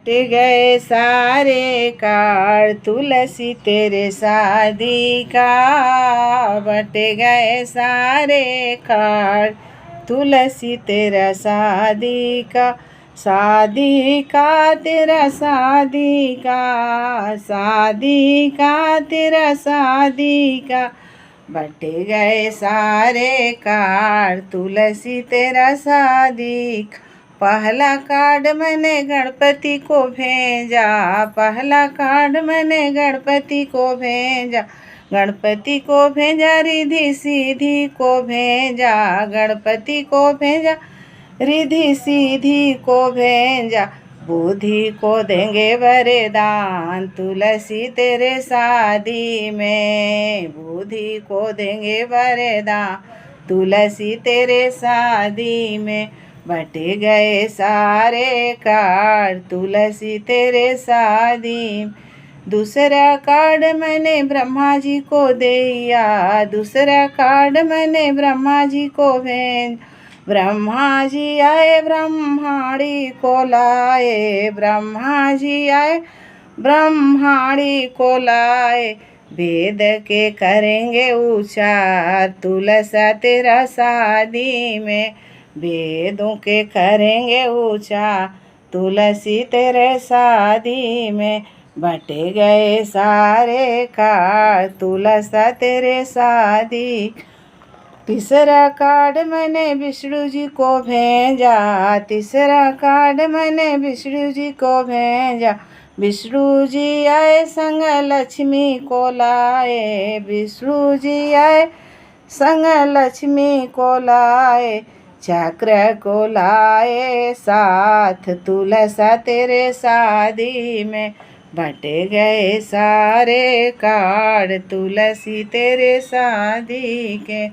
But गए सारे card तुलसी तेरे शादी का, बट गए सारे कार्ड तुलसी तेरा शादी का, शादी का तेरा शादी का, शादी का तेरा शादी का, बट गए सारे कार्ड तुलसी तेरा शादी का। पहला कार्ड मैंने गणपति को भेजा, पहला कार्ड मैंने गणपति को भेजा, गणपति को भेजा रिधि सीधी को भेजा, गणपति को भेजा रिधि सीधी को भेजा, बुद्धि को देंगे वरदान तुलसी तेरे शादी में, बुद्धि को देंगे वरदान तुलसी तेरे शादी में, बट गए सारे कार्ड तुलसी तेरे शादी। दूसरा कार्ड मैंने ब्रह्मा जी को दिया, दूसरा कार्ड मैंने ब्रह्मा जी को भेज, ब्रह्मा जी आए ब्रह्माणी को लाए, ब्रह्मा जी आए ब्रह्माणी को लाए, वेद के करेंगे उच्चार तुलसा तेरा शादी में, वेदों के करेंगे उच्चार तुलसी तेरे शादी में, बट गए सारे कार्ड तुलसा तेरे शादी। तीसरा कार्ड मैंने विष्णु जी को भेजा, तीसरा कार्ड मैंने विष्णु जी को भेजा, विष्णु जी आए संग लक्ष्मी को लाए, विष्णु जी आए संग लक्ष्मी को लाए, चक्र को लाए साथ तुलसा तेरे शादी में, बट गए सारे कार्ड तुलसी तेरे शादी के।